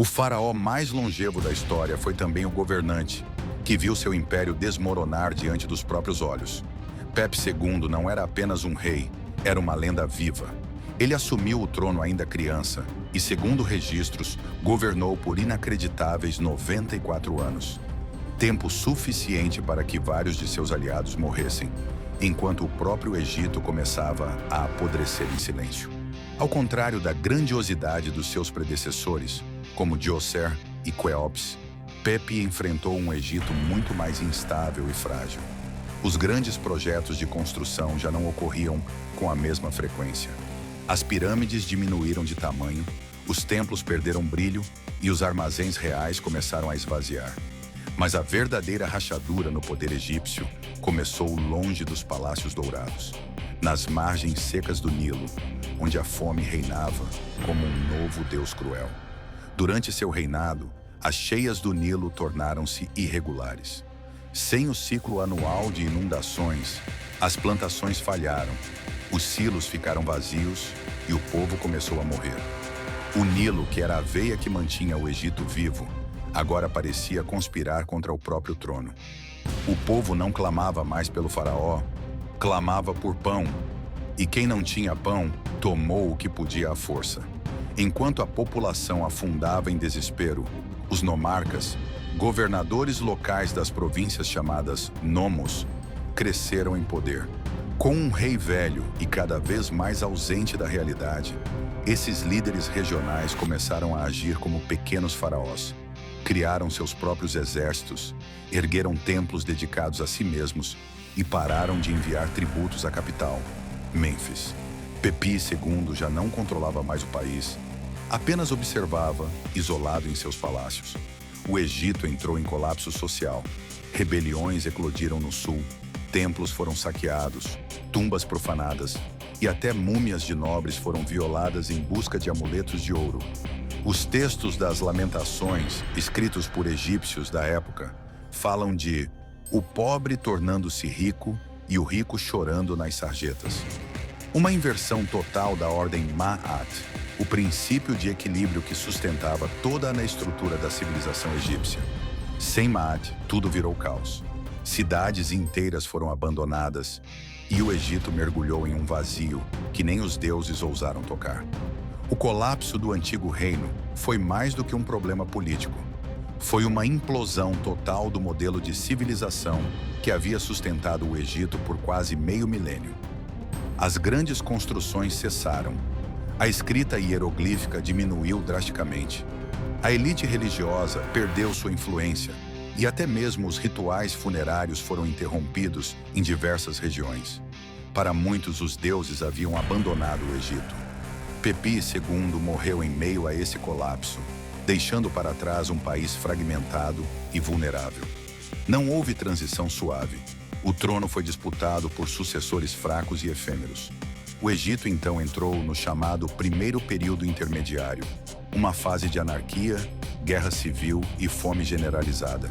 O faraó mais longevo da história foi também o governante, que viu seu império desmoronar diante dos próprios olhos. Pepe II não era apenas um rei, era uma lenda viva. Ele assumiu o trono ainda criança e, segundo registros, governou por inacreditáveis 94 anos. Tempo suficiente para que vários de seus aliados morressem, enquanto o próprio Egito começava a apodrecer em silêncio. Ao contrário da grandiosidade dos seus predecessores, como Djoser e Quéops, Pepe enfrentou um Egito muito mais instável e frágil. Os grandes projetos de construção já não ocorriam com a mesma frequência. As pirâmides diminuíram de tamanho, os templos perderam brilho e os armazéns reais começaram a esvaziar. Mas a verdadeira rachadura no poder egípcio começou longe dos palácios dourados, nas margens secas do Nilo, onde a fome reinava como um novo deus cruel. Durante seu reinado, as cheias do Nilo tornaram-se irregulares. Sem o ciclo anual de inundações, as plantações falharam, os silos ficaram vazios e o povo começou a morrer. O Nilo, que era a veia que mantinha o Egito vivo, agora parecia conspirar contra o próprio trono. O povo não clamava mais pelo faraó, clamava por pão. E quem não tinha pão, tomou o que podia à força. Enquanto a população afundava em desespero, os nomarcas, governadores locais das províncias chamadas nomos, cresceram em poder. Com um rei velho e cada vez mais ausente da realidade, esses líderes regionais começaram a agir como pequenos faraós. Criaram seus próprios exércitos, ergueram templos dedicados a si mesmos e pararam de enviar tributos à capital, Mênfis. Pepi II já não controlava mais o país, apenas observava, isolado em seus palácios. O Egito entrou em colapso social. Rebeliões eclodiram no sul, templos foram saqueados, tumbas profanadas e até múmias de nobres foram violadas em busca de amuletos de ouro. Os textos das Lamentações, escritos por egípcios da época, falam de o pobre tornando-se rico e o rico chorando nas sarjetas. Uma inversão total da ordem Ma'at, o princípio de equilíbrio que sustentava toda a estrutura da civilização egípcia. Sem Ma'at, tudo virou caos. Cidades inteiras foram abandonadas e o Egito mergulhou em um vazio que nem os deuses ousaram tocar. O colapso do antigo reino foi mais do que um problema político. Foi uma implosão total do modelo de civilização que havia sustentado o Egito por quase meio milênio. As grandes construções cessaram. A escrita hieroglífica diminuiu drasticamente. A elite religiosa perdeu sua influência e até mesmo os rituais funerários foram interrompidos em diversas regiões. Para muitos, os deuses haviam abandonado o Egito. Pepi II morreu em meio a esse colapso, deixando para trás um país fragmentado e vulnerável. Não houve transição suave. O trono foi disputado por sucessores fracos e efêmeros. O Egito então entrou no chamado Primeiro Período Intermediário, uma fase de anarquia, guerra civil e fome generalizada,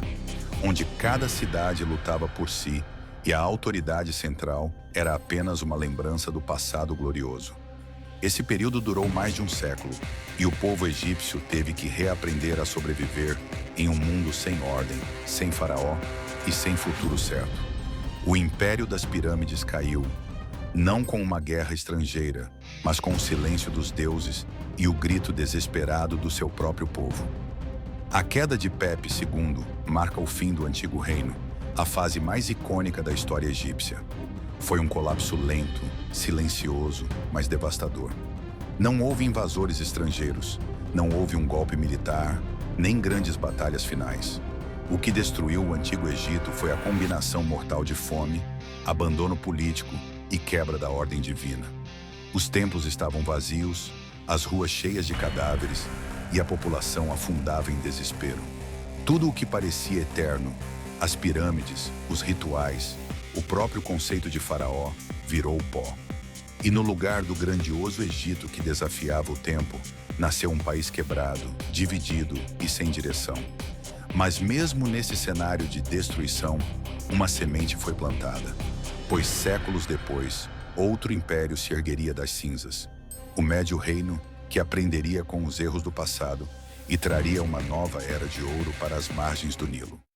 onde cada cidade lutava por si e a autoridade central era apenas uma lembrança do passado glorioso. Esse período durou mais de um século e o povo egípcio teve que reaprender a sobreviver em um mundo sem ordem, sem faraó e sem futuro certo. O Império das Pirâmides caiu, não com uma guerra estrangeira, mas com o silêncio dos deuses e o grito desesperado do seu próprio povo. A queda de Pepe II marca o fim do antigo reino, a fase mais icônica da história egípcia. Foi um colapso lento, silencioso, mas devastador. Não houve invasores estrangeiros, não houve um golpe militar, nem grandes batalhas finais. O que destruiu o antigo Egito foi a combinação mortal de fome, abandono político e quebra da ordem divina. Os templos estavam vazios, as ruas cheias de cadáveres e a população afundava em desespero. Tudo o que parecia eterno, as pirâmides, os rituais, o próprio conceito de faraó, virou pó. E no lugar do grandioso Egito que desafiava o tempo, nasceu um país quebrado, dividido e sem direção. Mas mesmo nesse cenário de destruição, uma semente foi plantada, pois séculos depois, outro império se ergueria das cinzas. O Médio Reino, que aprenderia com os erros do passado e traria uma nova era de ouro para as margens do Nilo.